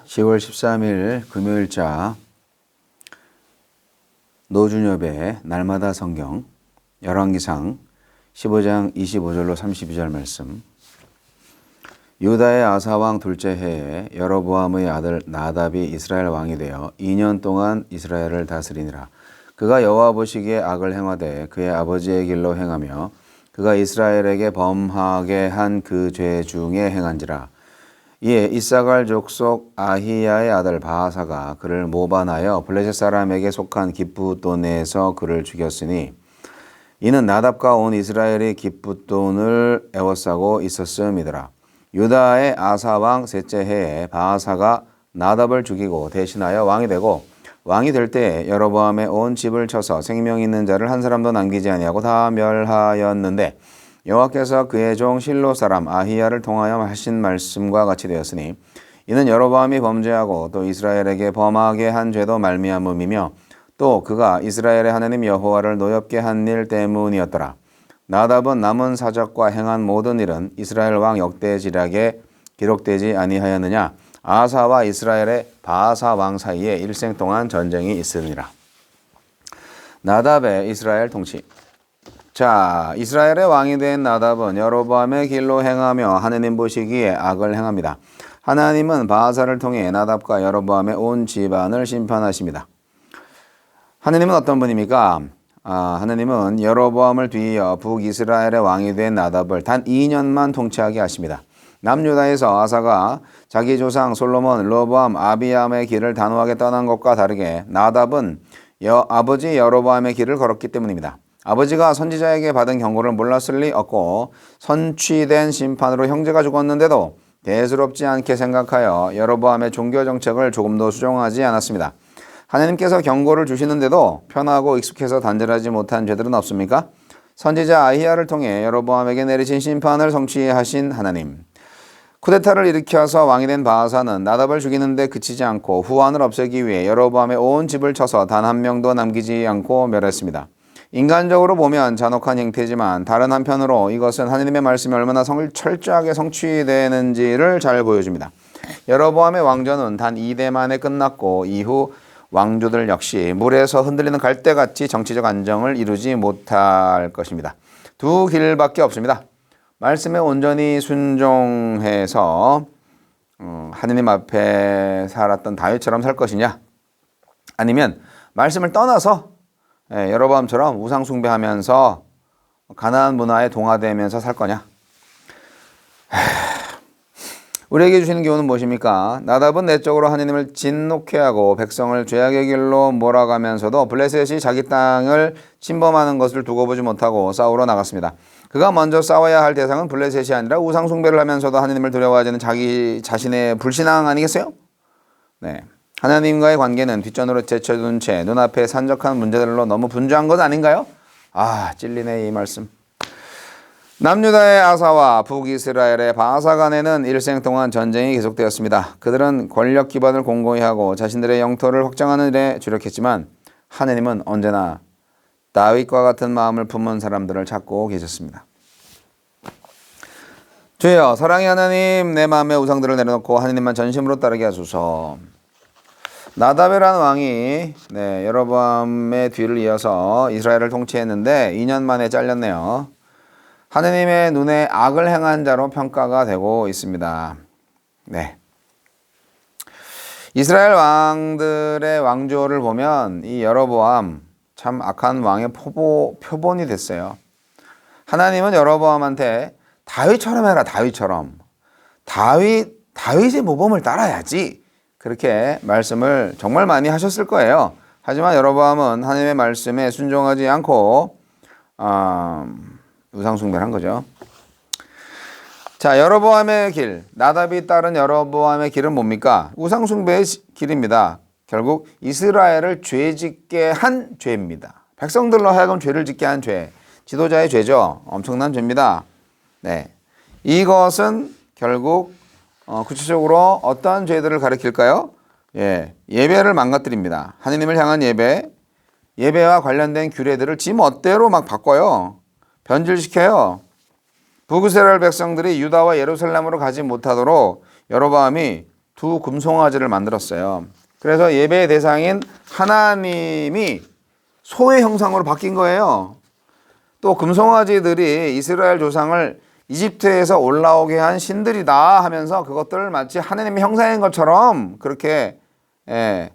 10월 13일 금요일자 노준엽의 날마다 성경 열왕기상 15장 25절로 32절 말씀. 유다의 아사왕 둘째 해에 여로보암의 아들 나답이 이스라엘 왕이 되어 2년 동안 이스라엘을 다스리니라. 그가 여호와 보시기에 악을 행하되 그의 아버지의 길로 행하며 그가 이스라엘에게 범하게 한 그 죄 중에 행한지라. 이에 이사갈 족속 아히야의 아들 바하사가 그를 모반하여 블레셋 사람에게 속한 기브돈에서 그를 죽였으니 이는 나답과 온 이스라엘이 기브돈을 애워싸고 있었음이더라. 유다의 아사 왕 셋째 해에 바하사가 나답을 죽이고 대신하여 왕이 되고 왕이 될 때에 여로보암의 온 집을 쳐서 생명 있는 자를 한 사람도 남기지 아니하고 다 멸하였는데 여호와께서 그의 종 실로 사람 아히야를 통하여 하신 말씀과 같이 되었으니 이는 여로보암이 범죄하고 또 이스라엘에게 범하게 한 죄도 말미암음이며 또 그가 이스라엘의 하나님 여호와를 노엽게 한 일 때문이었더라. 나답은 남은 사적과 행한 모든 일은 이스라엘 왕 역대지략에 기록되지 아니하였느냐. 아사와 이스라엘의 바하사 왕 사이에 일생 동안 전쟁이 있으니라. 나답의 이스라엘 통치. 자, 이스라엘의 왕이 된 나답은 여로보암의 길로 행하며 하느님 보시기에 악을 행합니다. 하나님은 바하사를 통해 나답과 여로보암의 온 집안을 심판하십니다. 하느님은 어떤 분입니까? 하느님은 여로보암을 뒤이어 북이스라엘의 왕이 된 나답을 단 2년만 통치하게 하십니다. 남유다에서 아사가 자기 조상 솔로몬, 르호보암, 아비암의 길을 단호하게 떠난 것과 다르게 나답은 아버지 여로보암의 길을 걸었기 때문입니다. 아버지가 선지자에게 받은 경고를 몰랐을 리 없고 선취된 심판으로 형제가 죽었는데도 대수롭지 않게 생각하여 여로보암의 종교 정책을 조금도 수정하지 않았습니다. 하나님께서 경고를 주시는데도 편하고 익숙해서 단절하지 못한 죄들은 없습니까? 선지자 아히야를 통해 여로보암에게 내리신 심판을 성취하신 하나님. 쿠데타를 일으켜서 왕이 된 바하사는 나답을 죽이는데 그치지 않고 후환을 없애기 위해 여로보암의 온 집을 쳐서 단 한 명도 남기지 않고 멸했습니다. 인간적으로 보면 잔혹한 행태지만 다른 한편으로 이것은 하나님의 말씀이 얼마나 철저하게 성취되는지를 잘 보여줍니다. 여로보암의 왕조는 단 2대 만에 끝났고 이후 왕조들 역시 물에서 흔들리는 갈대같이 정치적 안정을 이루지 못할 것입니다. 두 길밖에 없습니다. 말씀에 온전히 순종해서 하느님 앞에 살았던 다윗처럼 살 것이냐, 아니면 말씀을 떠나서 여로보암처럼 우상 숭배하면서 가나안 문화에 동화되면서 살 거냐. 우리에게 주시는 교훈은 무엇입니까? 나답은 내적으로 하나님을 진노케 하고 백성을 죄악의 길로 몰아가면서도 블레셋이 자기 땅을 침범하는 것을 두고 보지 못하고 싸우러 나갔습니다. 그가 먼저 싸워야 할 대상은 블레셋이 아니라 우상 숭배를 하면서도 하나님을 두려워하지는 자기 자신의 불신앙 아니겠어요? 네. 하나님과의 관계는 뒷전으로 제쳐둔 채 눈앞에 산적한 문제들로 너무 분주한 것 아닌가요? 찔리네 이 말씀. 남유다의 아사와 북이스라엘의 바하사 간에는 일생 동안 전쟁이 계속되었습니다. 그들은 권력 기반을 공고히 하고 자신들의 영토를 확장하는 일에 주력했지만 하나님은 언제나 다윗과 같은 마음을 품은 사람들을 찾고 계셨습니다. 주여, 사랑의 하나님, 내 마음의 우상들을 내려놓고 하나님만 전심으로 따르게 하소서. 나답이라는 왕이 여로보암의 뒤를 이어서 이스라엘을 통치했는데 2년 만에 잘렸네요. 하느님의 눈에 악을 행한 자로 평가가 되고 있습니다. 네. 이스라엘 왕들의 왕조를 보면 이 여로보암 참 악한 왕의 표본이 됐어요. 하나님은 여로보암한테 다윗처럼 해라, 다윗처럼. 다윗의 모범을 따라야지. 그렇게 말씀을 정말 많이 하셨을 거예요. 하지만 여로보암은 하나님의 말씀에 순종하지 않고 우상숭배를 한 거죠. 자, 여로보암의 길, 나답이 따른 여로보암의 길은 뭡니까? 우상숭배의 길입니다. 결국 이스라엘을 죄짓게 한 죄입니다. 백성들로 하여금 죄를 짓게 한 죄, 지도자의 죄죠. 엄청난 죄입니다. 네, 이것은 결국 구체적으로 어떤 죄들을 가리킬까요? 예배를 망가뜨립니다. 하나님을 향한 예배와 관련된 규례들을 지 멋대로 막 바꿔요. 변질시켜요. 북이스라엘 백성들이 유다와 예루살렘으로 가지 못하도록 여로보암이 두 금송아지를 만들었어요. 그래서 예배의 대상인 하나님이 소의 형상으로 바뀐 거예요. 또 금송아지들이 이스라엘 조상을 이집트에서 올라오게 한 신들이다 하면서 그것들을 마치 하나님의 형상인 것처럼 그렇게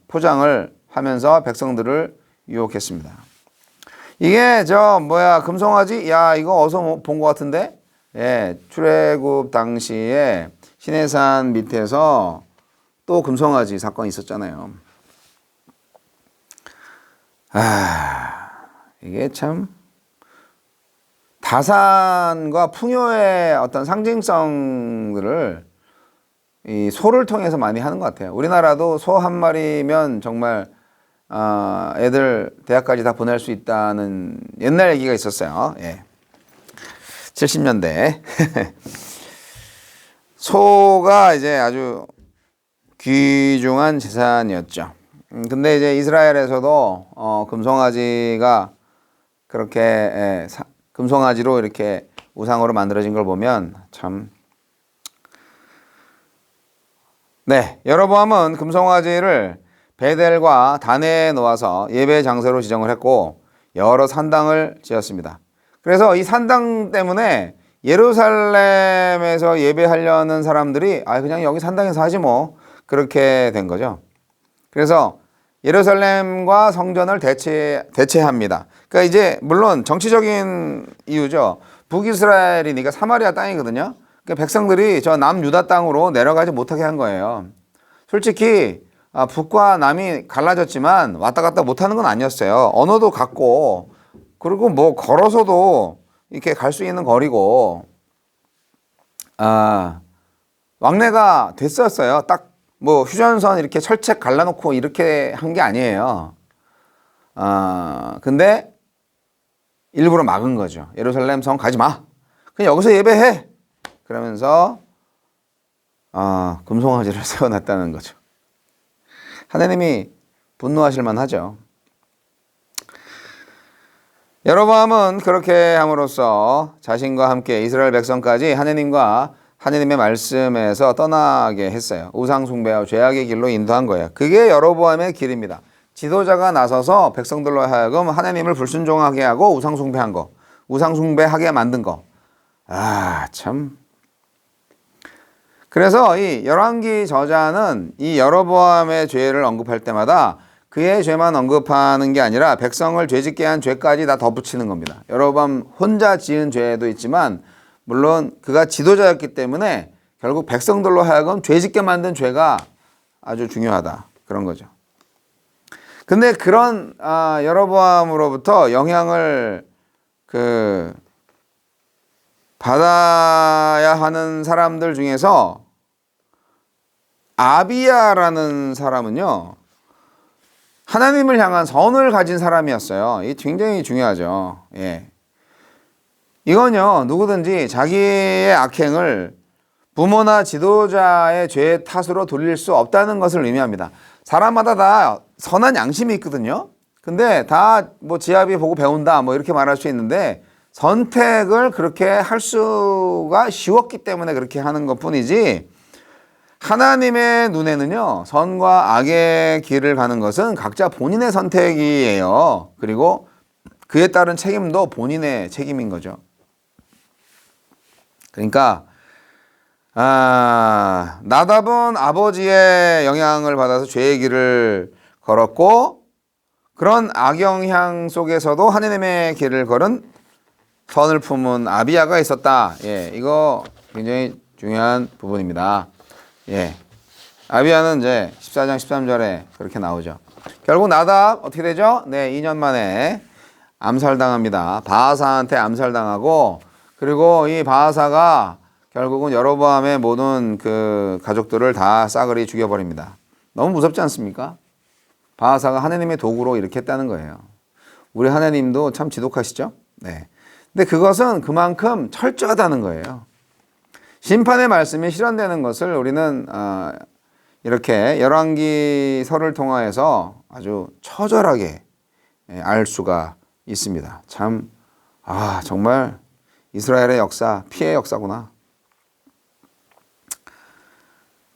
포장을 하면서 백성들을 유혹했습니다. 이게 금송아지? 야, 이거 어디서 본 것 같은데? 출애굽 당시에 시내산 밑에서 또 금송아지 사건이 있었잖아요. 이게 참 다산과 풍요의 어떤 상징성들을 이 소를 통해서 많이 하는 것 같아요. 우리나라도 소 한 마리면 정말 애들 대학까지 다 보낼 수 있다는 옛날 얘기가 있었어요. 70년대. 소가 이제 아주 귀중한 재산이었죠. 근데 이제 이스라엘에서도 금송아지가 그렇게 금송아지로 이렇게 우상으로 만들어진 걸 보면 참. 여로보암은 금송아지를 베델과 단에 놓아서 예배 장소로 지정을 했고 여러 산당을 지었습니다. 그래서 이 산당 때문에 예루살렘에서 예배하려는 사람들이 그냥 여기 산당에서 하지 뭐 그렇게 된 거죠. 그래서 예루살렘과 성전을 대체합니다. 그러니까 이제 물론 정치적인 이유죠. 북이스라엘이니까 사마리아 땅이거든요. 그러니까 백성들이 저 남유다 땅으로 내려가지 못하게 한 거예요. 솔직히 북과 남이 갈라졌지만 왔다 갔다 못하는 건 아니었어요. 언어도 같고 그리고 뭐 걸어서도 이렇게 갈 수 있는 거리고 왕래가 됐었어요. 딱 뭐 휴전선 이렇게 철책 갈라놓고 이렇게 한 게 아니에요. 근데 일부러 막은 거죠. 예루살렘 성 가지 마. 그냥 여기서 예배해. 그러면서 금송아지를 세워놨다는 거죠. 하나님이 분노하실 만하죠. 여로보암은 그렇게 함으로써 자신과 함께 이스라엘 백성까지 하나님의 말씀에서 떠나게 했어요. 우상 숭배와 죄악의 길로 인도한 거예요. 그게 여로보암의 길입니다. 지도자가 나서서 백성들로 하여금 하나님을 불순종하게 하고 우상 숭배한 거, 우상 숭배하게 만든 거. 참. 그래서 이 열왕기 저자는 이 여로보암의 죄를 언급할 때마다 그의 죄만 언급하는 게 아니라 백성을 죄짓게 한 죄까지 다 덧붙이는 겁니다. 여로보암 혼자 지은 죄도 있지만 물론 그가 지도자였기 때문에 결국 백성들로 하여금 죄짓게 만든 죄가 아주 중요하다. 그런 거죠. 근데 그런 여로보암으로부터 영향을 받아야 하는 사람들 중에서 아비야라는 사람은요, 하나님을 향한 선을 가진 사람이었어요. 이게 굉장히 중요하죠. 이건요, 누구든지 자기의 악행을 부모나 지도자의 죄 탓으로 돌릴 수 없다는 것을 의미합니다. 사람마다 다 선한 양심이 있거든요. 근데 다 뭐 지아비 보고 배운다 뭐 이렇게 말할 수 있는데 선택을 그렇게 할 수가 쉬웠기 때문에 그렇게 하는 것 뿐이지, 하나님의 눈에는요, 선과 악의 길을 가는 것은 각자 본인의 선택이에요. 그리고 그에 따른 책임도 본인의 책임인 거죠. 그러니까 나답은 아버지의 영향을 받아서 죄의 길을 걸었고, 그런 악영향 속에서도 하나님의 길을 걸은 선을 품은 아비야가 있었다. 이거 굉장히 중요한 부분입니다. 아비야는 이제 14장 13절에 그렇게 나오죠. 결국 나답 어떻게 되죠? 2년 만에 암살당합니다. 바하사한테 암살당하고, 그리고 이 바하사가 결국은 여로보암의 모든 그 가족들을 다 싸그리 죽여버립니다. 너무 무섭지 않습니까? 바하사가 하나님의 도구로 이렇게 했다는 거예요. 우리 하나님도 참 지독하시죠? 근데 그것은 그만큼 철저하다는 거예요. 심판의 말씀이 실현되는 것을 우리는 이렇게 열왕기서를 통하여서 아주 처절하게 알 수가 있습니다. 참, 정말 이스라엘의 역사, 피해 역사구나.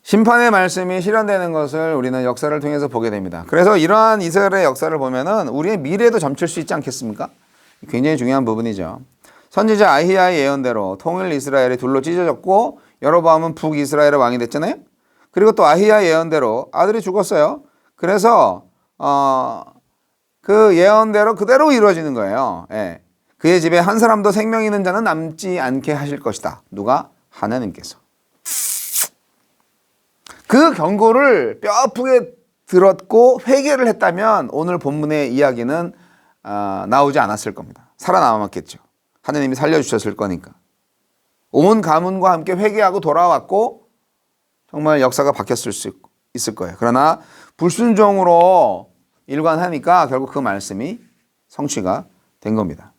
심판의 말씀이 실현되는 것을 우리는 역사를 통해서 보게 됩니다. 그래서 이러한 이스라엘의 역사를 보면은 우리의 미래도 점칠 수 있지 않겠습니까? 굉장히 중요한 부분이죠. 선지자 아히야의 예언대로 통일 이스라엘이 둘로 찢어졌고 여로보암은 북이스라엘의 왕이 됐잖아요. 그리고 또 아히야 예언대로 아들이 죽었어요. 그래서 그 예언대로 그대로 이루어지는 거예요. 예. 그의 집에 한 사람도 생명 있는 자는 남지 않게 하실 것이다. 누가? 하나님께서. 그 경고를 뼈아프게 들었고 회개를 했다면 오늘 본문의 이야기는 나오지 않았을 겁니다. 살아남았겠죠. 하나님이 살려주셨을 거니까. 온 가문과 함께 회개하고 돌아왔고 정말 역사가 바뀌었을 수 있을 거예요. 그러나 불순종으로 일관하니까 결국 그 말씀이 성취가 된 겁니다.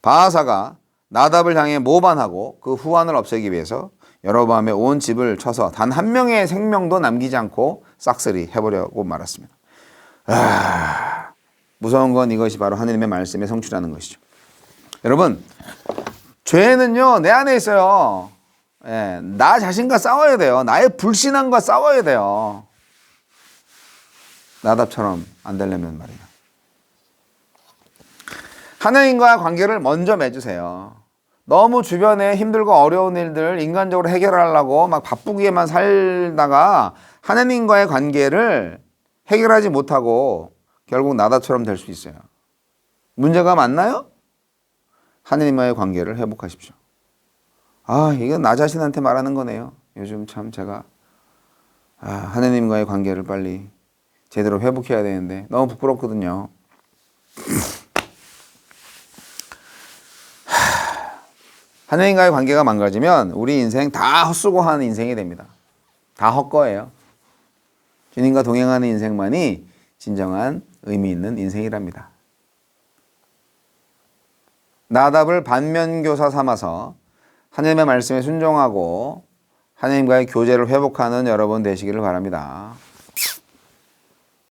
바하사가 나답을 향해 모반하고 그 후환을 없애기 위해서 여로보암의 온 집을 쳐서 단 한 명의 생명도 남기지 않고 싹쓸이 해보려고 말았습니다. 무서운 건 이것이 바로 하나님의 말씀의 성취라는 것이죠. 여러분, 죄는요 내 안에 있어요. 예, 나 자신과 싸워야 돼요. 나의 불신앙과 싸워야 돼요. 나답처럼 안 되려면 말이에요. 하나님과 관계를 먼저 맺으세요. 너무 주변에 힘들고 어려운 일들 인간적으로 해결하려고 막 바쁘게만 살다가 하나님과의 관계를 해결하지 못하고 결국 나답처럼 될 수 있어요. 문제가 많나요? 하나님과의 관계를 회복하십시오. 이건 나 자신한테 말하는 거네요. 요즘 참 제가 하나님과의 관계를 빨리 제대로 회복해야 되는데 너무 부끄럽거든요. 하나님과의 관계가 망가지면 우리 인생 다 헛수고하는 인생이 됩니다. 다 헛거예요. 주님과 동행하는 인생만이 진정한 의미 있는 인생이랍니다. 나답을 반면교사 삼아서 하나님의 말씀에 순종하고 하나님과의 교제를 회복하는 여러분 되시기를 바랍니다.